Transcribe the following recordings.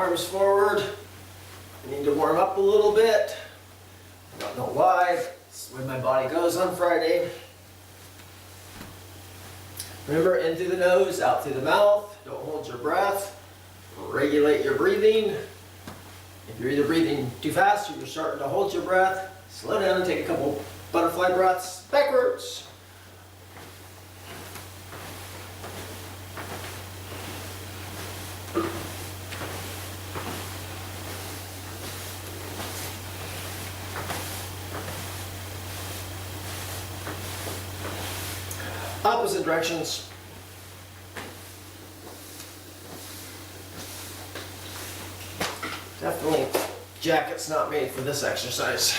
Arms forward. I need to warm up a little bit. I don't know why. It's the way my body goes on Friday. Remember, in through the nose, out through the mouth. Don't hold your breath. Regulate your breathing. If you're either breathing too fast or you're starting to hold your breath, slow down and take a couple butterfly breaths backwards. Opposite directions. Definitely, jacket's not made for this exercise.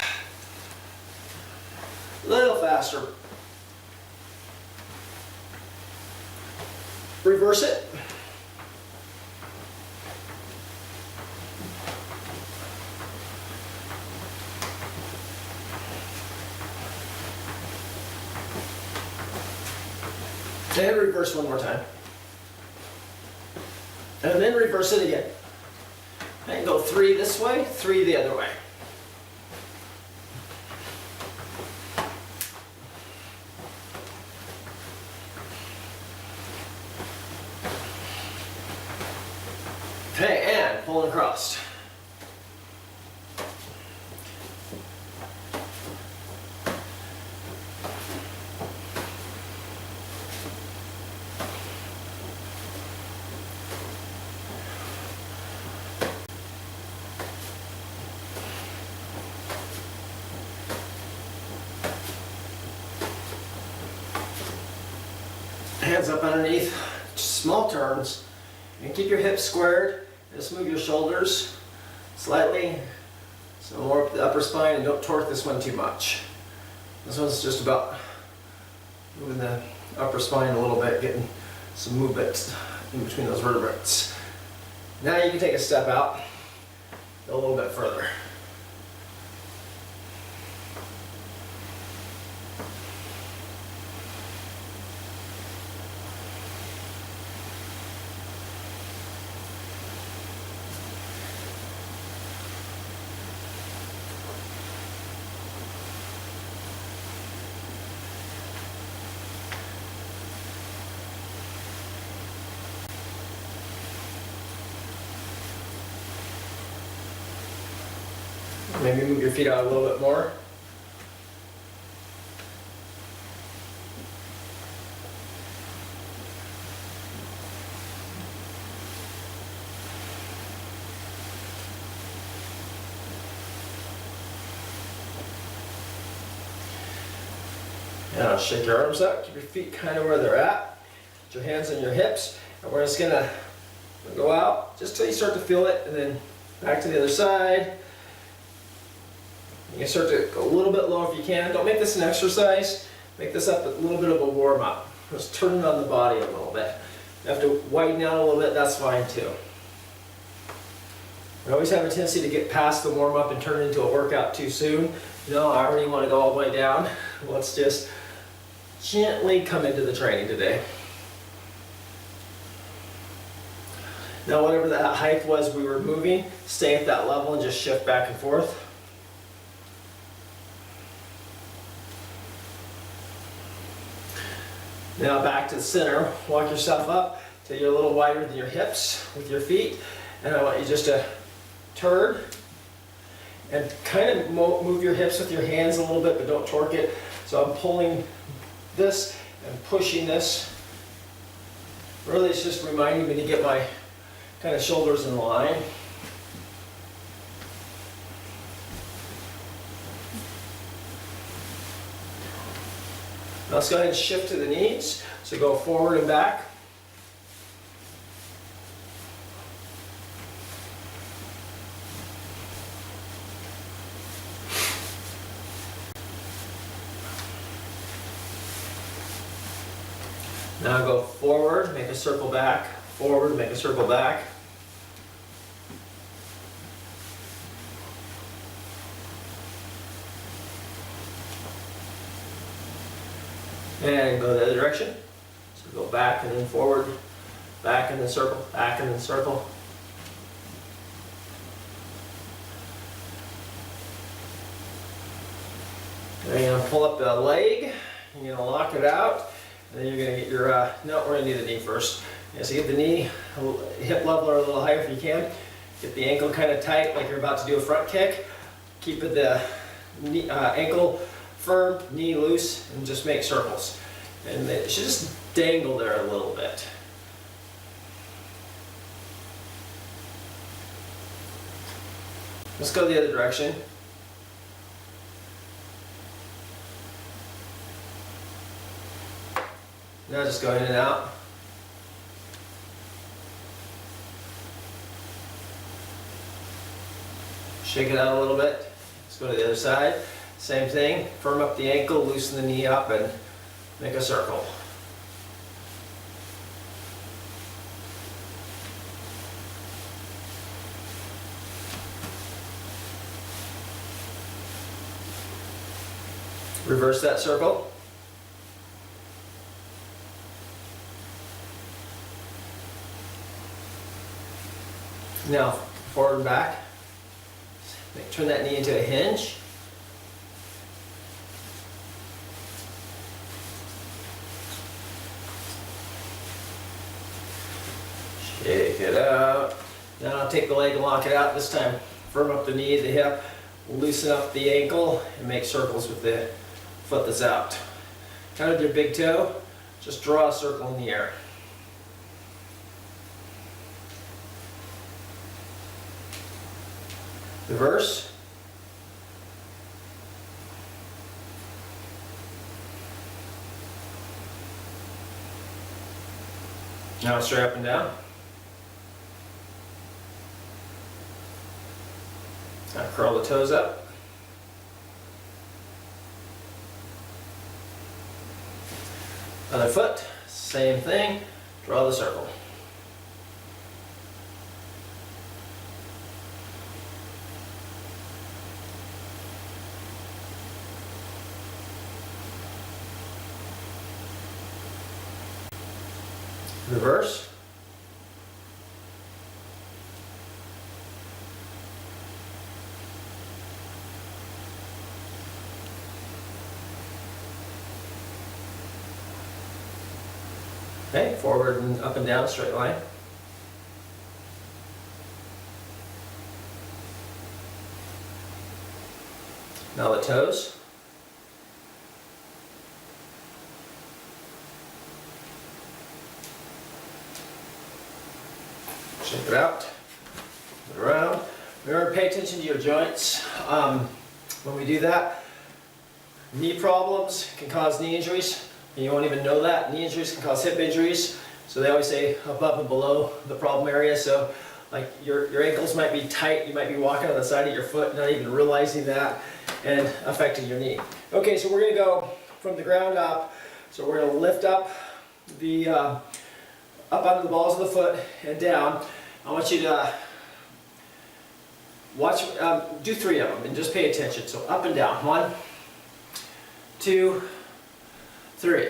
A little faster. Reverse it. And reverse one more time. And then reverse it again. And go 3 this way, 3 the other way. Okay, and pull it across. Hands up underneath, small turns, and keep your hips squared. Just move your shoulders slightly, so more up the upper spine, and don't torque this one too much. This one's just about moving the upper spine a little bit, getting some movement in between those vertebrae. Now you can take a step out, go a little bit further. Maybe move your feet out a little bit more. Now shake your arms out, keep your feet kind of where they're at. Put your hands on your hips, and we're just gonna go out just till you start to feel it, and then back to the other side. You can start to go a little bit low if you can. Don't make this an exercise. Make this up a little bit of a warm up. Just turn it on the body a little bit. You have to widen out a little bit, that's fine too. We always have a tendency to get past the warm up and turn it into a workout too soon. No, I already want to go all the way down. Let's just gently come into the training today. Now whatever that height was we were moving, stay at that level and just shift back and forth. Now back to the center, walk yourself up till you're a little wider than your hips with your feet. And I want you just to turn and kind of move your hips with your hands a little bit, but don't torque it. So I'm pulling this and pushing this. Really it's just reminding me to get my kind of shoulders in line. Now let's go ahead and shift to the knees. So go forward and back. Now go forward, make a circle back. Forward, make a circle back. And go the other direction. So go back and then forward, back and then circle, back and then circle. Then you're gonna pull up the leg, you're gonna lock it out, and then you're gonna get your, no, we're gonna do the knee first. Yeah, so get the knee, hip leveler a little higher if you can. Get the ankle kind of tight like you're about to do a front kick. Keep the knee, ankle firm, knee loose, and just make circles. And it should just dangle there a little bit. Let's go the other direction. Now just go in and out. Shake it out a little bit. Let's go to the other side. Same thing, firm up the ankle, loosen the knee up, and make a circle. Reverse that circle. Now, forward and back. Turn that knee into a hinge. Shake it out. Now I'll take the leg and lock it out. This time, firm up the knee, the hip, loosen up the ankle, and make circles with the foot that's out. Kind of your big toe, just draw a circle in the air. Reverse. Now straight up and down. Now curl the toes up. Other foot, same thing, draw the circle. Reverse. Okay, forward and up and down, straight line. Now the toes. Shake it out, put it around. Remember, pay attention to your joints. When we do that, knee problems can cause knee injuries. And you won't even know that. Knee injuries can cause hip injuries. So they always say above and below the problem area. So like your ankles might be tight. You might be walking on the side of your foot, not even realizing that, and affecting your knee. Okay, so we're gonna go from the ground up. So we're gonna lift up the up onto the balls of the foot and down. I want you to watch, do 3 of them and just pay attention. So up and down. 1, 2, 3.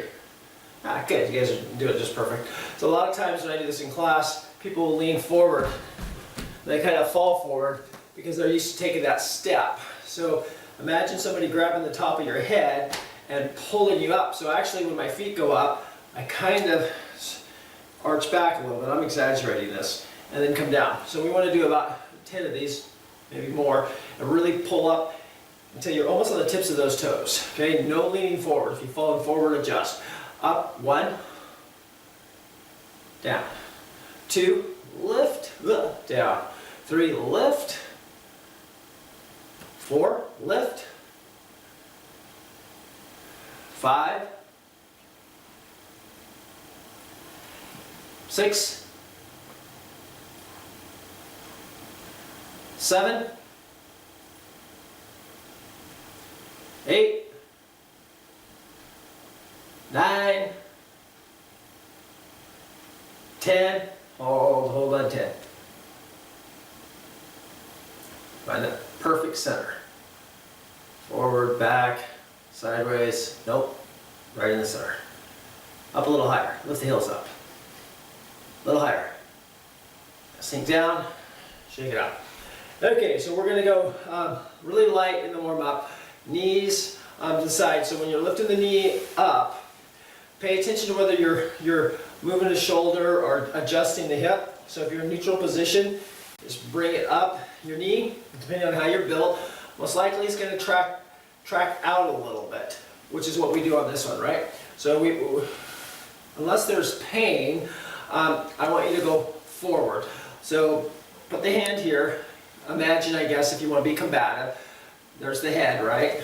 Ah, good. You guys are doing it just perfect. So a lot of times when I do this in class, people will lean forward. They kind of fall forward because they're used to taking that step. So imagine somebody grabbing the top of your head and pulling you up. So actually when my feet go up, I kind of arch back a little bit. I'm exaggerating this. And then come down. So we want to do about 10 of these, maybe more, and really pull up until you're almost on the tips of those toes. Okay, no leaning forward. If you're falling forward, adjust. Up, 1, down. 2, lift, down. 3, lift. 4, lift. 5, 6, 7, 8, 9, 10, hold on 10. Find the perfect center. Forward, back, sideways, nope, right in the center. Up a little higher, lift the heels up. A little higher. Sink down, shake it out. Okay, so we're gonna go really light in the warm up. Knees to the side. So when you're lifting the knee up, pay attention to whether you're moving the shoulder or adjusting the hip. So if you're in neutral position, just bring it up your knee, depending on how you're built. Most likely it's going to track out a little bit, which is what we do on this one, right? So unless there's pain, I want you to go forward. So put the hand here. Imagine, I guess, if you want to be combative, there's the head, right?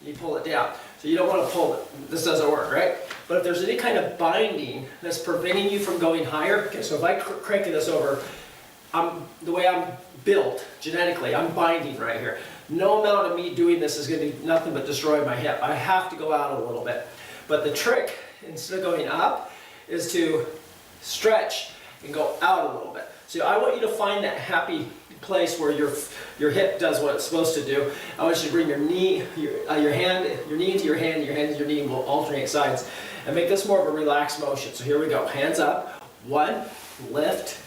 You pull it down. So you don't want to pull it. This doesn't work, right? But if there's any kind of binding that's preventing you from going higher, okay, so if I crank this over, the way I'm built genetically, I'm binding right here. No amount of me doing this is going to do nothing but destroy my hip. I have to go out a little bit. But the trick, instead of going up, is to stretch and go out a little bit. So I want you to find that happy place where your hip does what it's supposed to do. I want you to bring your knee, your knee into your hand, your hand into your knee, and we'll alternate sides. And make this more of a relaxed motion. So here we go. Hands up. 1, lift,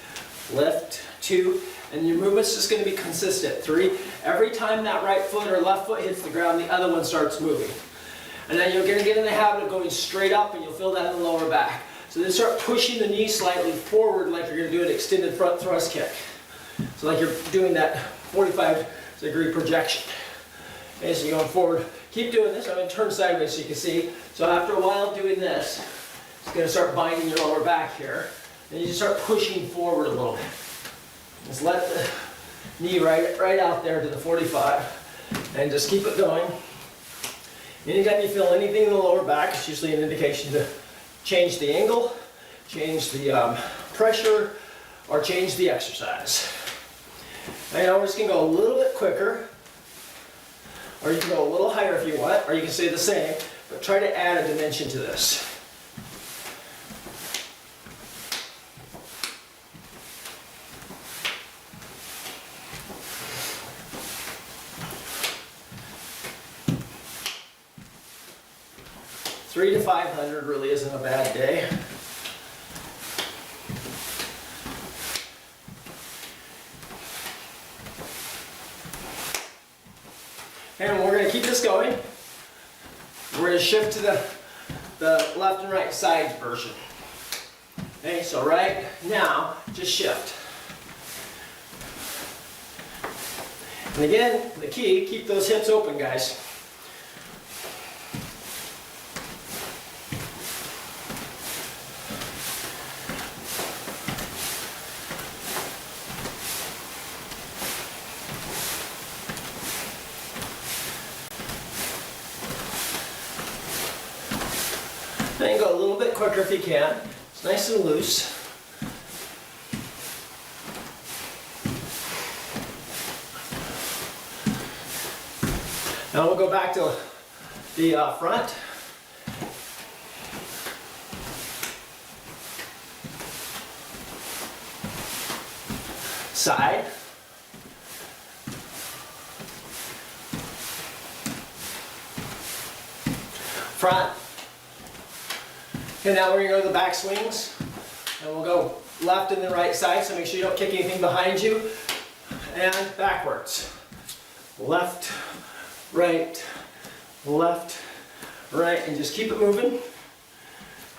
lift, 2, and your movement's just going to be consistent. 3. Every time that right foot or left foot hits the ground, the other one starts moving. And then you're going to get in the habit of going straight up, and you'll feel that in the lower back. So then start pushing the knee slightly forward like you're going to do an extended front thrust kick. So like you're doing that 45-degree projection. Okay, so you're going forward. Keep doing this. I'm going to turn sideways so you can see. So after a while doing this, it's going to start binding your lower back here. And you just start pushing forward a little bit. Just let the knee right out there to the 45. And just keep it going. Anytime you feel anything in the lower back, it's usually an indication to change the angle, change the pressure, or change the exercise. Now we're just going to go a little bit quicker, or you can go a little higher if you want, or you can stay the same, but try to add a dimension to this. $300 to $500 really isn't a bad day. And we're going to keep this going. We're going to shift to the left and right side version. Okay, so right now, just shift. And again, the key, keep those hips open, guys. Then go a little bit quicker if you can. It's nice and loose. Now we'll go back to the front. Side. Front. Okay, now we're going to go to the back swings, and we'll go left and then right side, so make sure you don't kick anything behind you, and backwards. Left, right, and just keep it moving.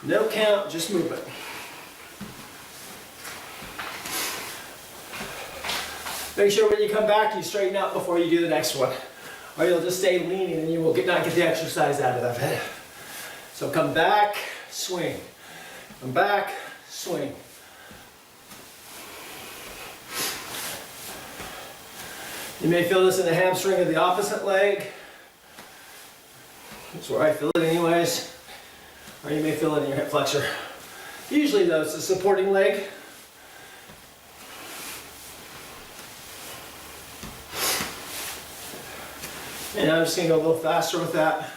No count, just movement. Make sure when you come back, you straighten out before you do the next one, or you'll just stay leaning and you will not get the exercise out of that. So come back, swing. Come back, swing. You may feel this in the hamstring of the opposite leg. That's where I feel it anyways. Or you may feel it in your hip flexor. Usually though, it's the supporting leg. And I'm just going to go a little faster with that.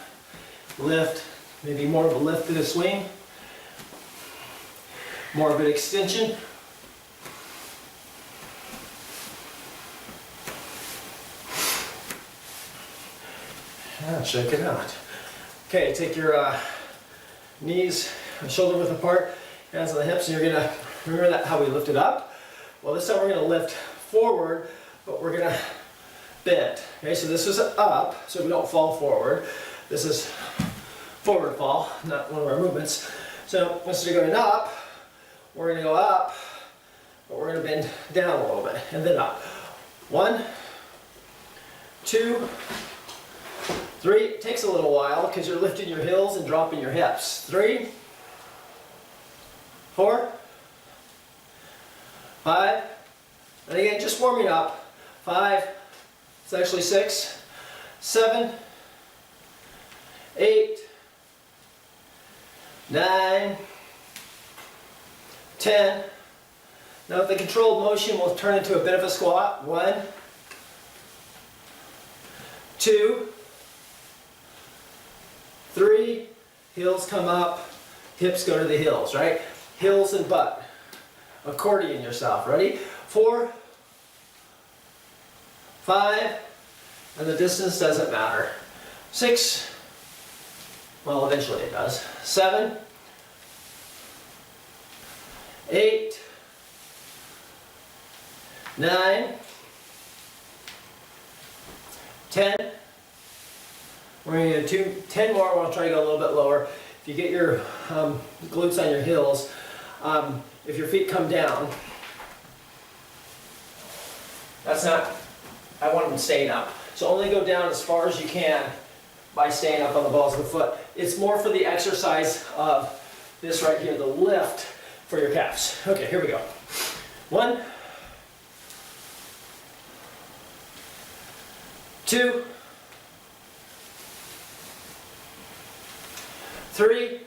Lift. Maybe more of a lift than a swing. More of an extension. Yeah, check it out. Okay, take your knees shoulder width apart, hands on the hips, and you're going to, remember that how we lifted up? Well, this time we're going to lift forward, but we're going to bend. Okay, so this is up, so we don't fall forward. This is forward fall, not one of our movements. So instead of going up, we're going to go up, but we're going to bend down a little bit and then up. 1, 2, 3. It takes a little while because you're lifting your heels and dropping your hips. 3, 4, 5, and again, just warming up. 5, it's actually 6, 7, 8, 9, 10. Now the controlled motion will turn into a bit of a squat. 1, 2, 3, heels come up, hips go to the heels, right? Heels and butt. Accordion yourself. Ready? 4, 5, and the distance doesn't matter. 6, well, eventually it does. 7, 8, 9, 10. We're going to do 10 more. We'll try to go a little bit lower. If you get your glutes on your heels, if your feet come down, that's not, I want them staying up. So only go down as far as you can by staying up on the balls of the foot. It's more for the exercise of this right here, the lift for your calves. Okay, here we go. 1, 2, 3,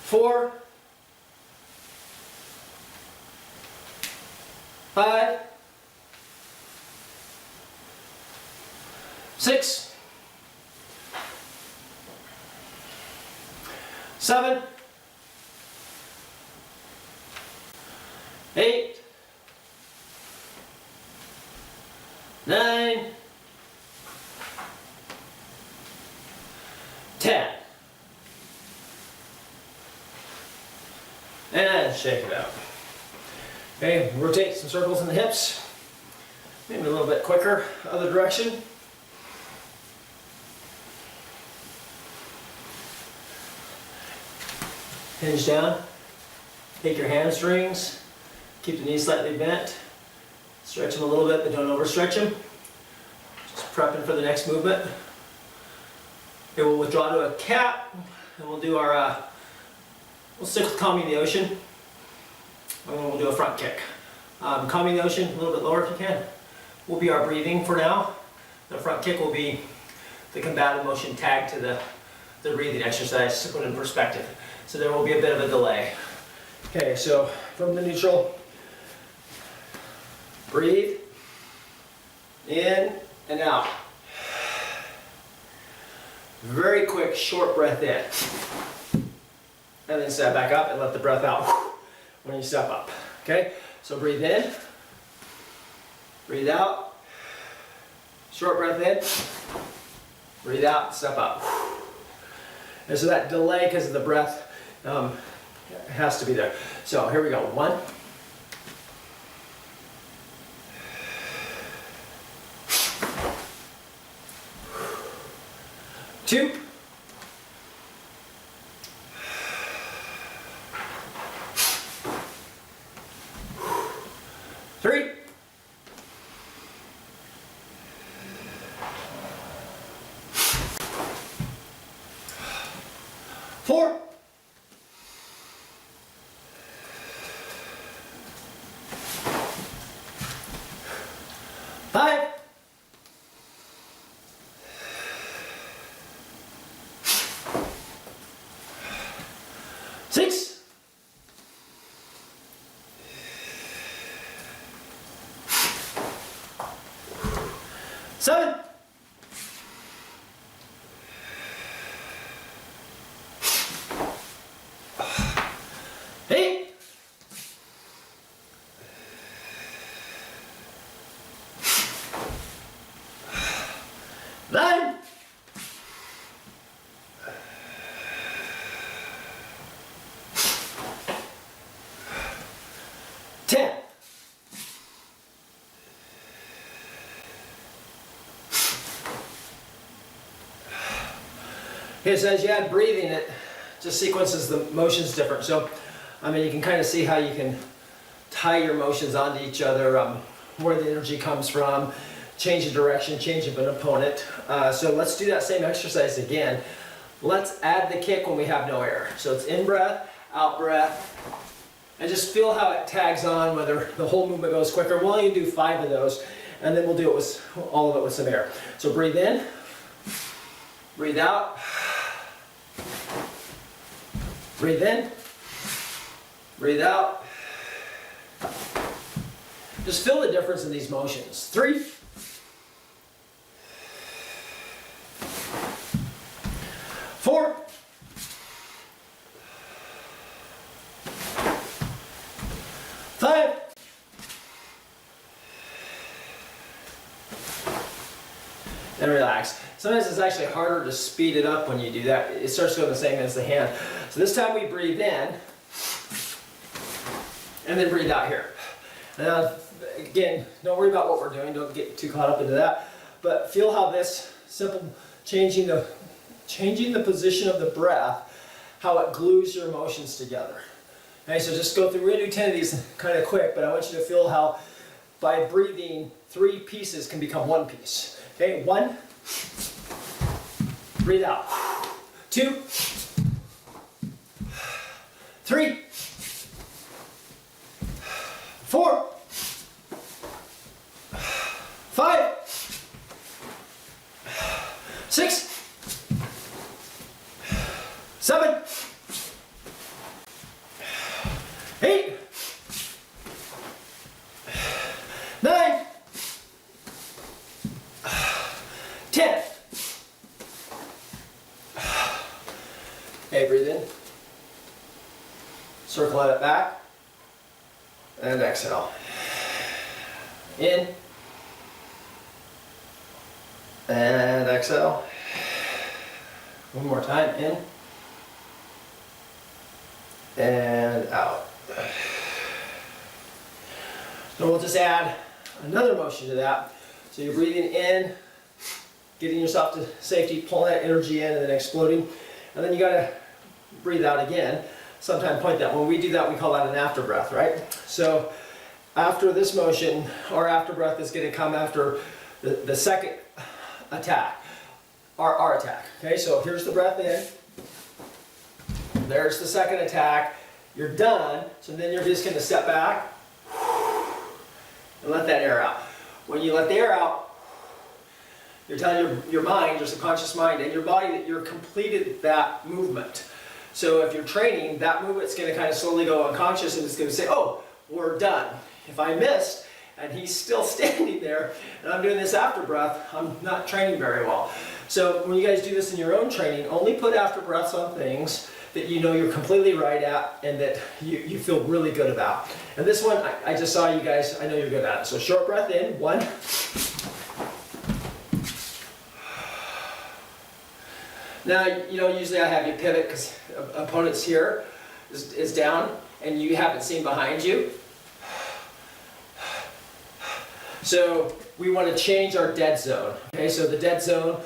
4, 5, 6, 7, 8, 9, 10. And shake it out. Okay, rotate some circles in the hips. Maybe a little bit quicker, other direction. Hinge down. Take your hamstrings. Keep the knees slightly bent. Stretch them a little bit, but don't overstretch them. Just prepping for the next movement. Okay, we'll withdraw to a cat, and we'll do our, we'll stick with calming the ocean, and then we'll do a front kick. Calming the ocean, a little bit lower if you can, will be our breathing for now. The front kick will be the combative motion tagged to the breathing exercise to put in perspective. So there will be a bit of a delay. Okay, so from the neutral, breathe, in and out. Very quick, short breath in. And then step back up and let the breath out when you step up. Okay? So breathe in, breathe out, short breath in, breathe out, step up. And so that delay because of the breath has to be there. So here we go. 1, 2, 3, 4, 5, 6, 7, 8, 9, 10. Okay, so as you add breathing, it just sequences the motions different. So, I mean, you can kind of see how you can tie your motions onto each other, where the energy comes from, change the direction, change of an opponent. So let's do that same exercise again. Let's add the kick when we have no air. So it's in breath, out breath, and just feel how it tags on, whether the whole movement goes quicker. We'll only do 5 of those, and then we'll do it with all of it with some air. So breathe in, breathe out, breathe in, breathe out. Just feel the difference in these motions. 3, 4, 5, and relax. Sometimes it's actually harder to speed it up when you do that. It starts going the same as the hand. So this time we breathe in, and then breathe out here. Now, again, don't worry about what we're doing. Don't get too caught up into that. But feel how this simple changing the position of the breath, how it glues your emotions together. Okay, so just go through. We're gonna do 10 of these kind of quick, but I want you to feel how by breathing 3 pieces can become 1 piece. Okay, 1, breathe out. 2, 3, 4, 5, 6, 7, 8, 9, 10. Okay, breathe in. Circle it back. And exhale. In. And exhale. One more time. In. And out. So we'll just add another motion to that. So you're breathing in, getting yourself to safety, pulling that energy in and then exploding. And then you gotta breathe out again. Sometime point that. When we do that, we call that an after breath, right? So after this motion, our after breath is gonna come after the second attack, our attack. Okay, so here's the breath in. There's the second attack. You're done. So then you're just gonna step back and let that air out. When you let the air out, you're telling your mind, your subconscious mind, and your body that you're completed that movement. So if you're training, that movement's going to kind of slowly go unconscious and it's going to say, oh, we're done. If I missed and he's still standing there and I'm doing this after breath, I'm not training very well. So when you guys do this in your own training, only put after breaths on things that you know you're completely right at and that you feel really good about. And this one, I just saw you guys, I know you're good at it. So short breath in, 1. Now, you know, usually I have you pivot because opponent's here is down and you haven't seen behind you. So we want to change our dead zone. Okay, so the dead zone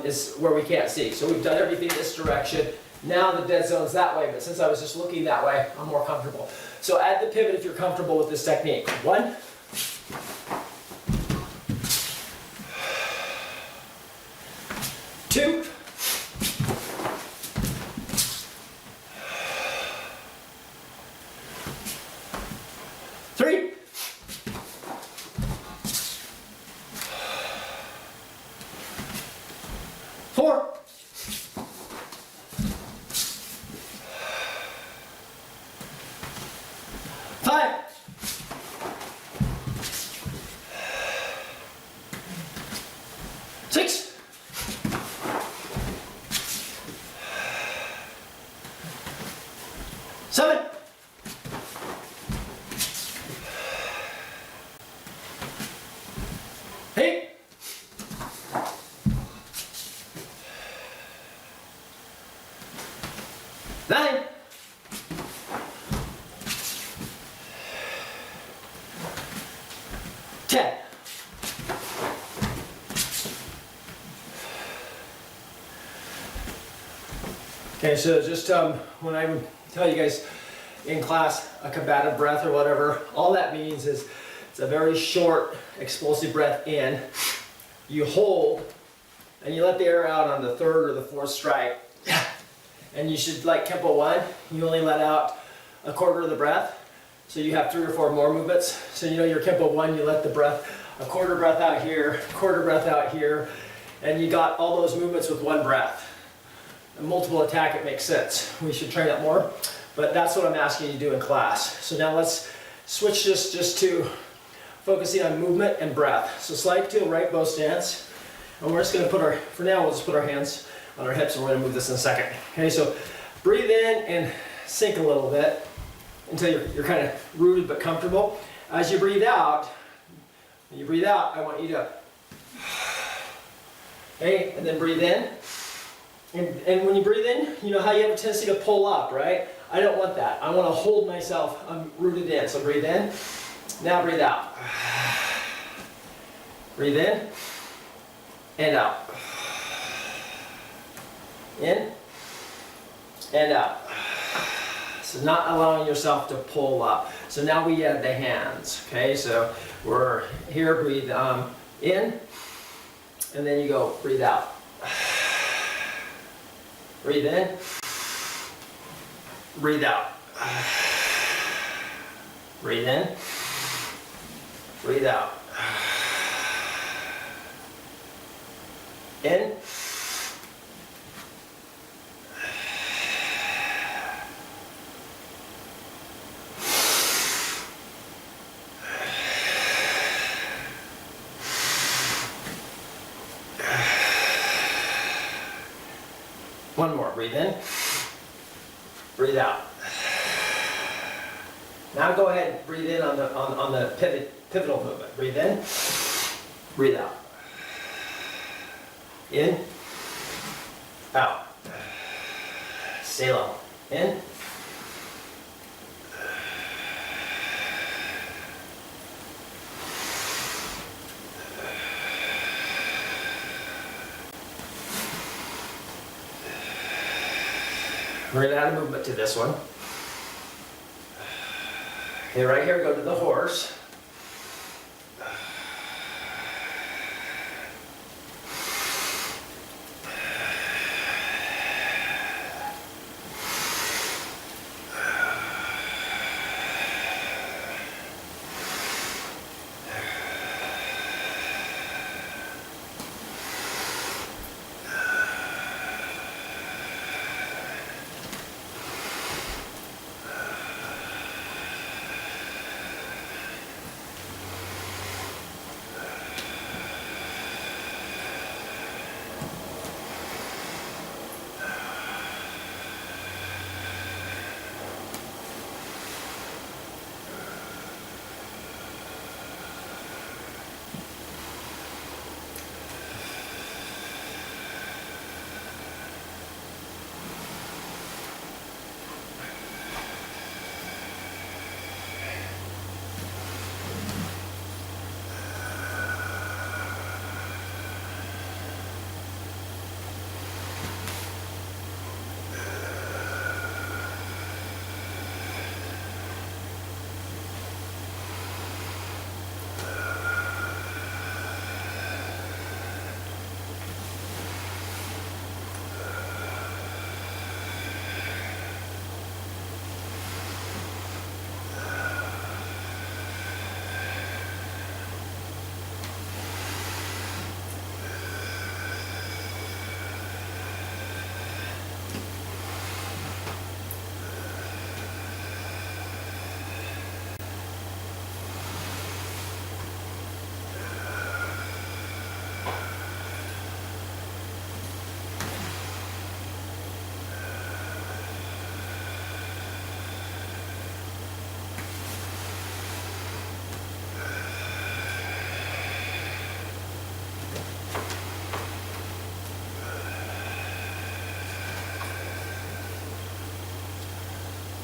is where we can't see. So we've done everything this direction. Now the dead zone's that way, but since I was just looking that way, I'm more comfortable. So add the pivot if you're comfortable with this technique. 1. 2. 3. 4. 5. 6. 7. 8. 9. 10. Okay, so just when I tell you guys in class a combative breath or whatever, all that means is it's a very short explosive breath in. You hold and you let the air out on the third or the fourth strike. And you should, like Kempo 1, you only let out a quarter of the breath. So you have 3 or 4 more movements. So you know your Kempo 1, you let the breath, a quarter breath out here, quarter breath out here, and you got all those movements with 1 breath. A multiple attack, it makes sense. We should train that more, but that's what I'm asking you to do in class. So now let's switch this just to focusing on movement and breath. So slide to a right bow stance, and we're just gonna put for now, we'll just put our hands on our hips and we're gonna move this in a second. Okay, so breathe in and sink a little bit until you're kind of rooted but comfortable. As you breathe out, I want you to, okay, and then breathe in. And when you breathe in, you know how you have a tendency to pull up, right? I don't want that. I want to hold myself, I'm rooted in. So breathe in, now breathe out. Breathe in, and out. In, and out. So not allowing yourself to pull up. So now we add the hands, okay? So we're here, breathe in, and then you go, breathe out. Breathe in, breathe out. Breathe in, breathe out. In, one more, breathe in, breathe out. Now go ahead and breathe in on the pivotal movement. Breathe in, breathe out. In, out. Stay low. In, we're going to add a movement to this one. Okay, right here, go to the horse.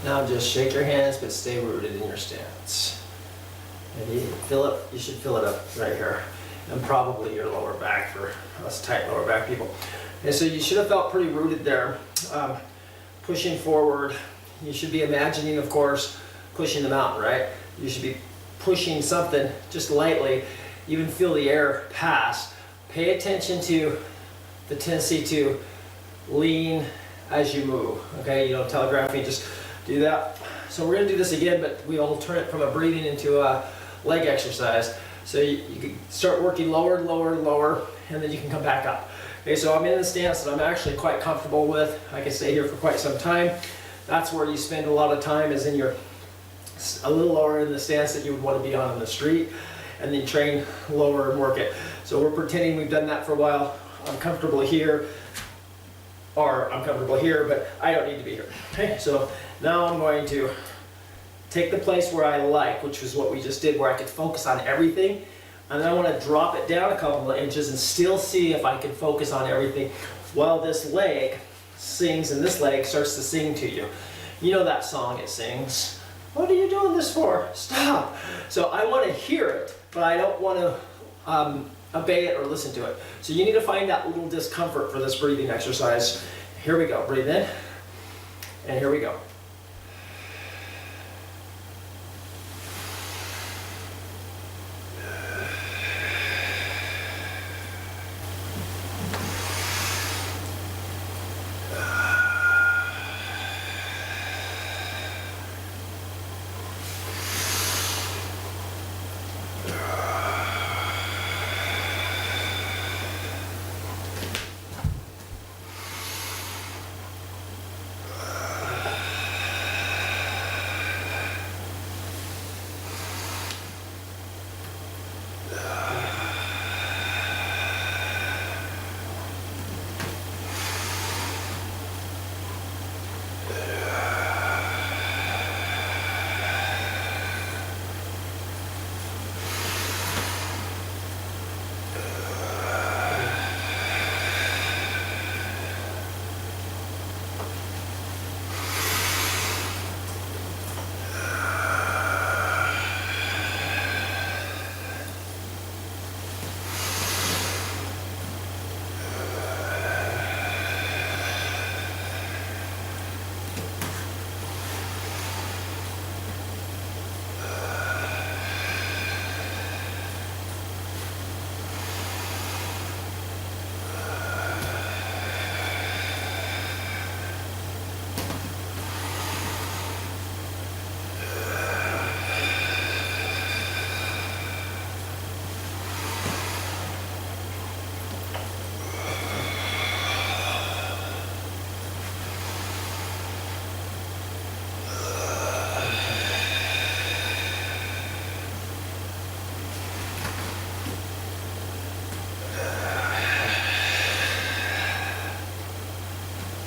Now just shake your hands, but stay rooted in your stance. And you should fill it up right here. And probably your lower back for us tight lower back people. And so you should have felt pretty rooted there. pushing forward. You should be imagining, of course, pushing the mountain, right? You should be pushing something just lightly, even feel the air pass. Pay attention to the tendency to lean as you move, okay? You know, telegraphing, just do that. So we're gonna do this again, but we'll turn it from a breathing into a leg exercise. So you can start working lower, lower, lower, and then you can come back up. Okay, so I'm in the stance that I'm actually quite comfortable with. I can stay here for quite some time. That's where you spend a lot of time, is in your, a little lower in the stance that you would want to be on in the street, and then train lower and work it. So we're pretending we've done that for a while. I'm comfortable here, or I'm comfortable here, but I don't need to be here. Okay, so now I'm going to take the place where I like, which was what we just did, where I could focus on everything. And then I want to drop it down a couple of inches and still see if I can focus on everything while this leg sings and this leg starts to sing to you. You know that song, it sings, "What are you doing this for? Stop." So I want to hear it, but I don't want to obey it or listen to it. So you need to find that little discomfort for this breathing exercise. Here we go. Breathe in, and here we go.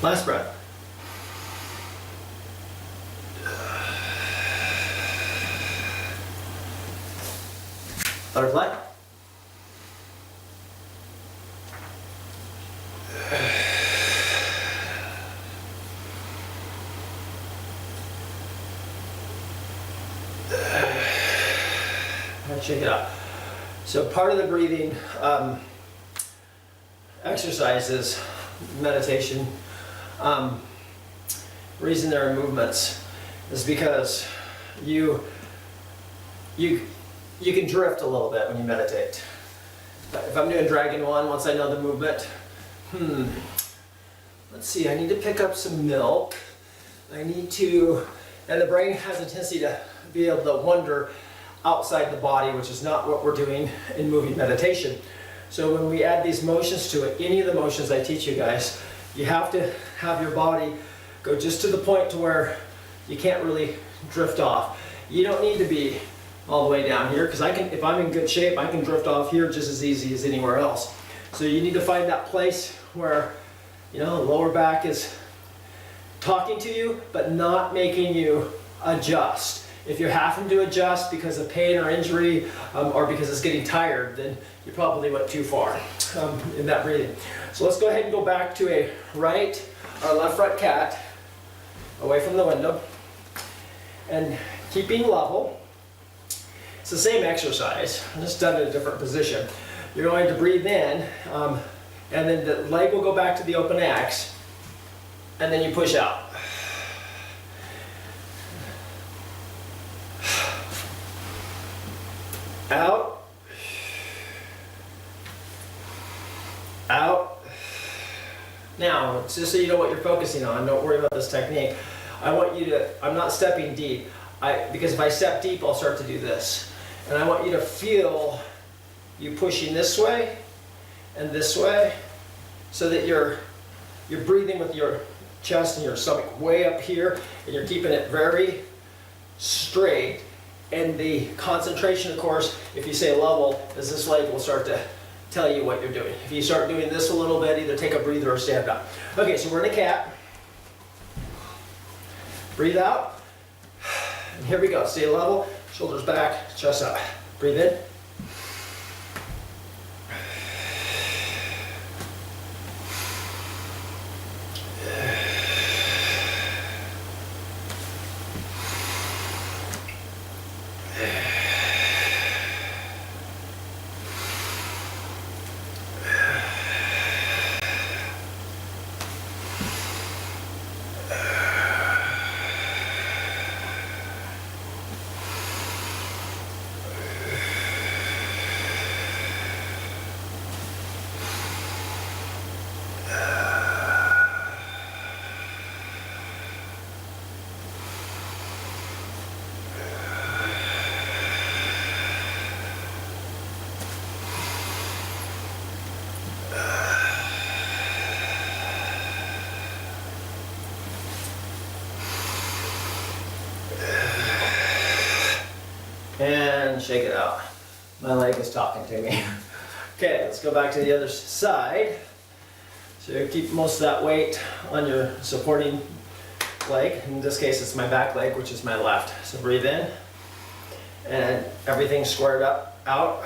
Last breath. Butterfly. Shake it out. So part of the breathing exercises, meditation, reason there are movements is because you can drift a little bit when you meditate. If I'm doing Dragon 1, once I know the movement, let's see, I need to pick up some milk. I need to, and the brain has a tendency to be able to wander outside the body, which is not what we're doing in moving meditation. So when we add these motions to it, any of the motions I teach you guys, you have to have your body go just to the point to where you can't really drift off. You don't need to be all the way down here, because I can, if I'm in good shape, I can drift off here just as easy as anywhere else. So you need to find that place where, you know, the lower back is talking to you, but not making you adjust. If you're having to adjust because of pain or injury, or because it's getting tired, then you probably went too far in that breathing. So let's go ahead and go back to a right or left front cat, away from the window, and keeping level. It's the same exercise, I'm just done in a different position. You're going to breathe in, and then the leg will go back to the open X, and then you push out. Out. Out. Now, just so you know what you're focusing on, don't worry about this technique. I want you to, I'm not stepping deep, because if I step deep, I'll start to do this. And I want you to feel you pushing this way and this way, so that you're breathing with your chest and your stomach way up here, and you're keeping it very straight. And the concentration, of course, if you say level, is this leg will start to tell you what you're doing. If you start doing this a little bit, either take a breather or stand up. Okay, so we're in a cat. Breathe out. And here we go. Stay level, shoulders back, chest up. Breathe in. And shake it out. My leg is talking to me. Okay, let's go back to the other side. So you keep most of that weight on your supporting leg. In this case, it's my back leg, which is my left. So breathe in, and everything squared up, out.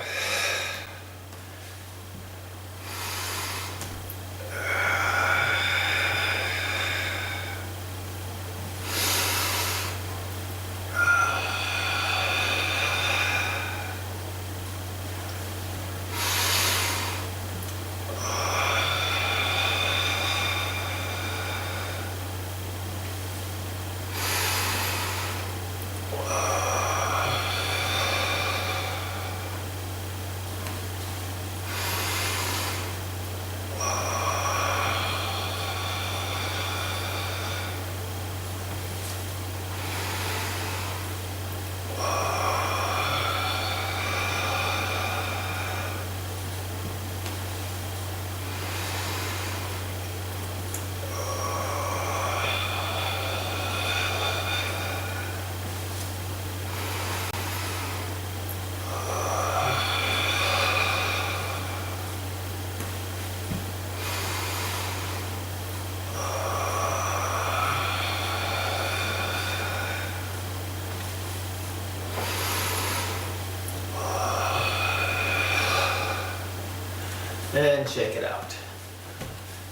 And shake it out.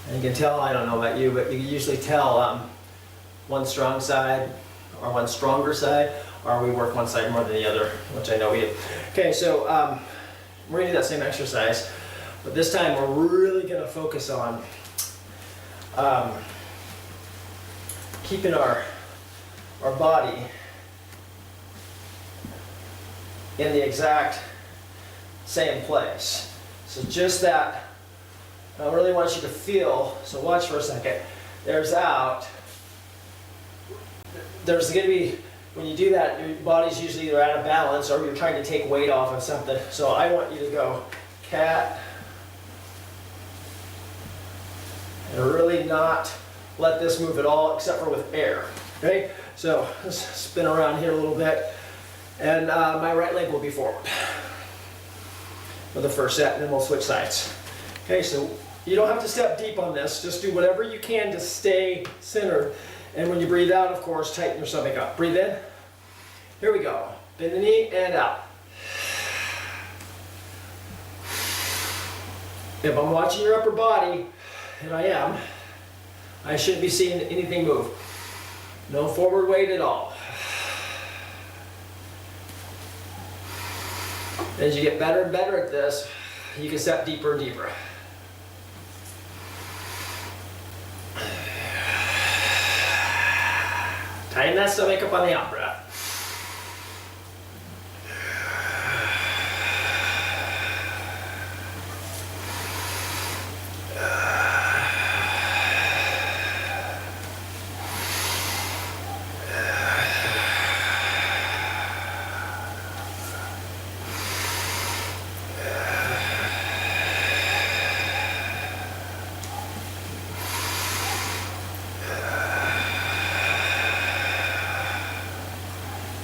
And you can tell, I don't know about you, but you can usually tell one strong side or one stronger side, or we work one side more than the other, which I know we do. Okay, so we're gonna do that same exercise, but this time we're really gonna focus on keeping our body in the exact same place. So just that, I really want you to feel, so watch for a second. There's out. There's going to be, when you do that, your body's usually either out of balance or you're trying to take weight off of something. So I want you to go cat, and really not let this move at all except for with air. Okay? So let's spin around here a little bit, and my right leg will be forward for the first set, and then we'll switch sides. Okay, so you don't have to step deep on this. Just do whatever you can to stay centered. And when you breathe out, of course, tighten your stomach up. Breathe in. Here we go. Bend the knee and out. If I'm watching your upper body, and I am, I shouldn't be seeing anything move. No forward weight at all. As you get better and better at this, you can step deeper and deeper. Tighten that stomach up on the out breath.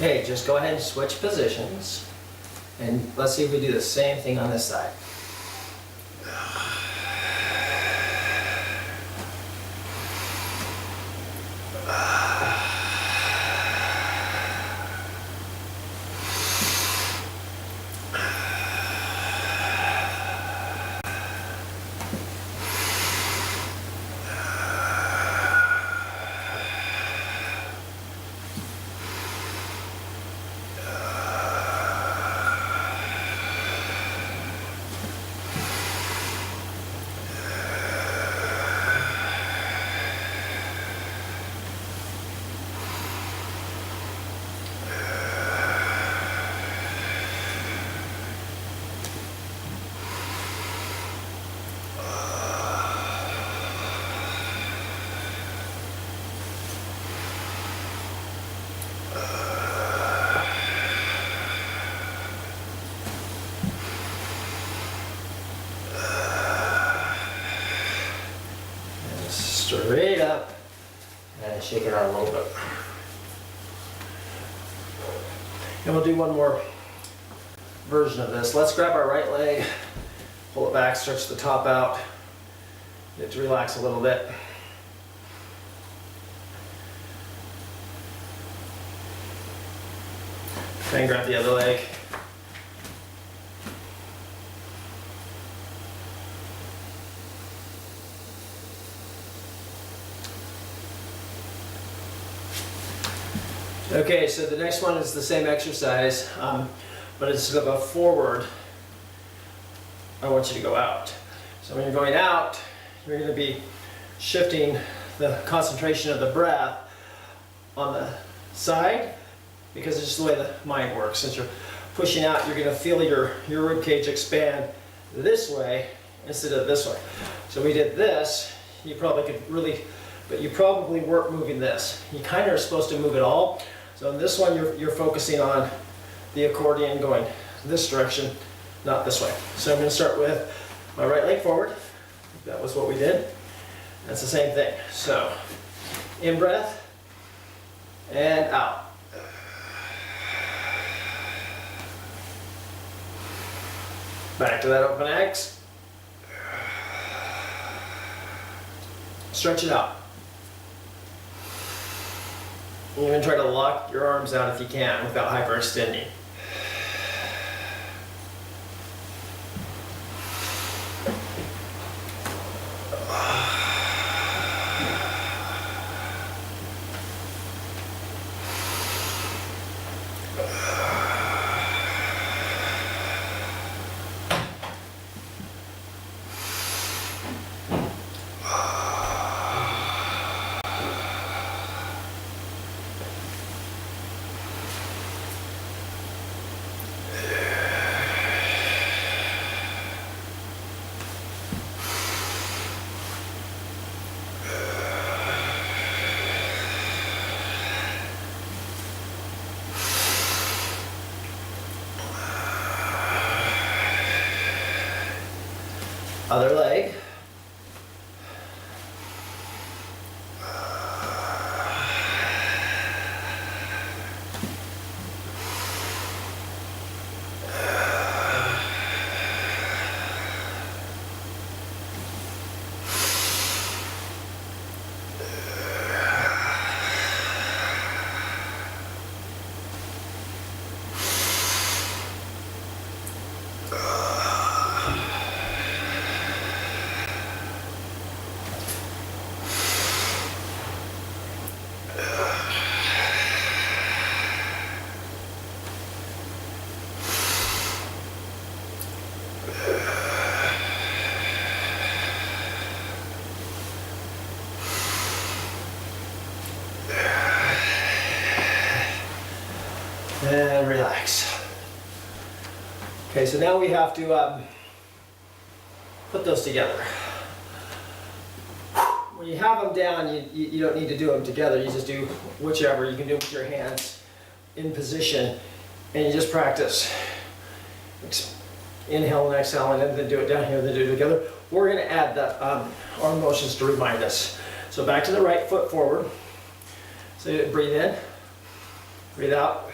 Okay, just go ahead and switch positions. And let's see if we do the same thing on this side. Straight up and shake it out a little bit. And we'll do one more version of this. Let's grab our right leg, pull it back, stretch the top out, get to relax a little bit. And grab the other leg. Okay, so the next one is the same exercise, but instead of a forward, I want you to go out. So when you're going out, you're going to be shifting the concentration of the breath on the side, because it's just the way the mind works. Since you're pushing out, you're going to feel your rib cage expand this way instead of this way. So we did this, you probably could really, but you probably weren't moving this. You kind of are supposed to move it all. So in this one, you're focusing on the accordion going this direction, not this way. So I'm going to start with my right leg forward. That was what we did. That's the same thing. So in breath and out. Back to that open X. Stretch it out. Even try to lock your arms out if you can without hyperextending. Other leg. And relax. Okay, so now we have to put those together. When you have them down, you don't need to do them together. You just do whichever. You can do it with your hands in position, and you just practice. Inhale and exhale, and then do it down here, then do it together. We're going to add the arm motions to remind us. So back to the right foot forward. So breathe in, breathe out.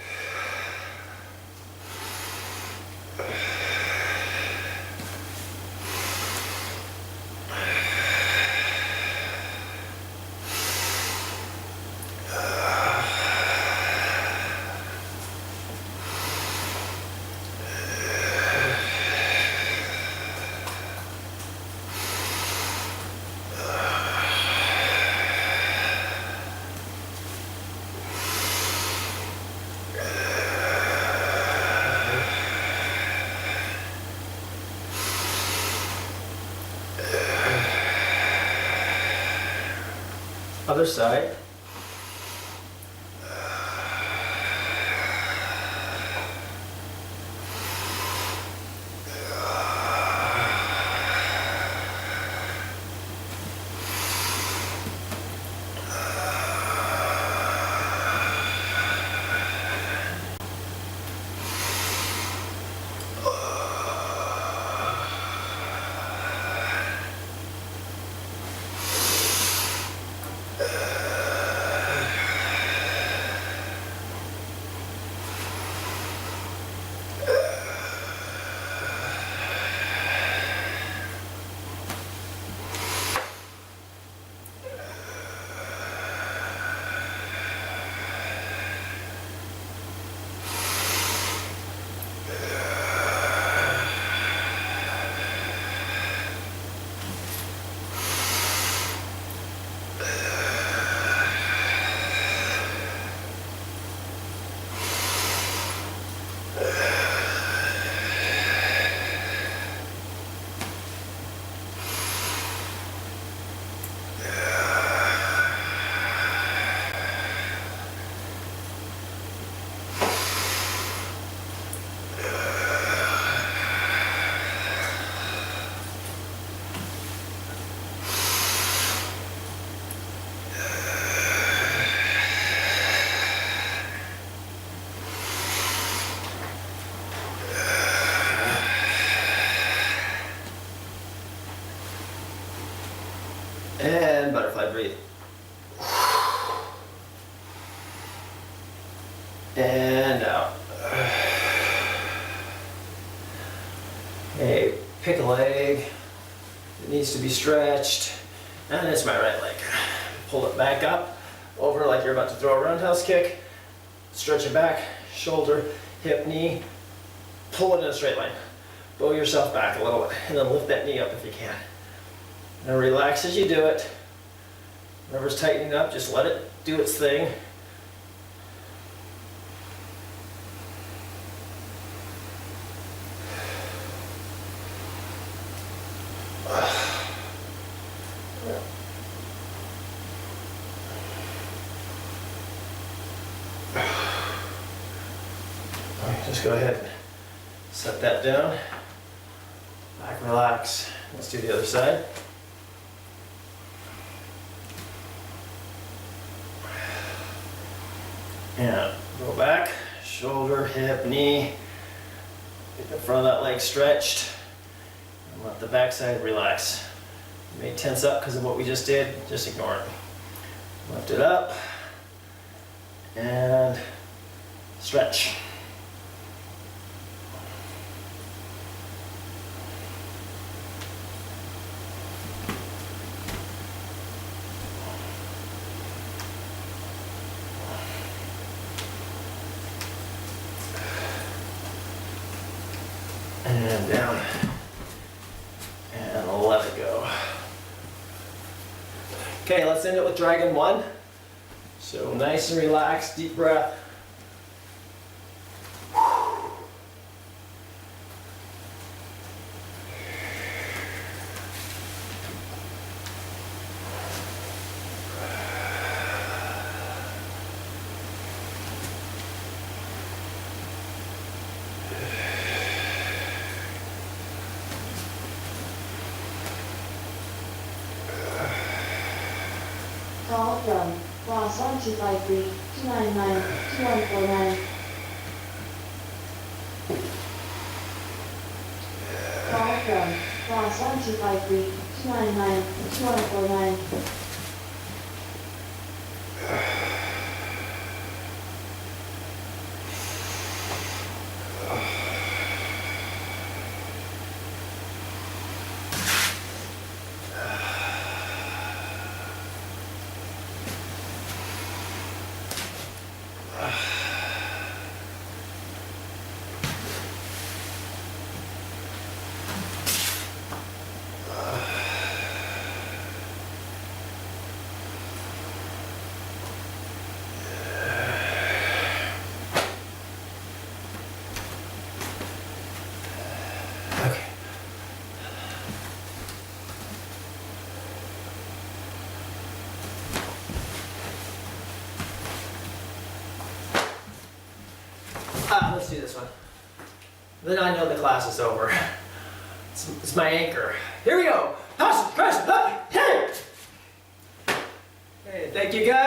Other side. And butterfly breathe. And out. Okay, pick a leg. It needs to be stretched. And it's my right leg. Pull it back up, over like you're about to throw a roundhouse kick. Stretch it back, shoulder, hip, knee. Pull it in a straight line. Bow yourself back a little bit, and then lift that knee up if you can. Now relax as you do it. Whatever's tightening up, just let it do its thing. Just go ahead and set that down. Back, relax. Let's do the other side. And go back, shoulder, hip, knee. Get the front of that leg stretched. And let the back side relax. You may tense up because of what we just did. Just ignore it. Lift it up. And stretch. And down, and let it go. Okay, let's end it with Dragon 1. So nice and relaxed, deep breath. Call from +1253 299 2149. Call from +1253 299 2149. do this one. Then I know the class is over. It's my anchor. Here we go. Hey, thank you guys.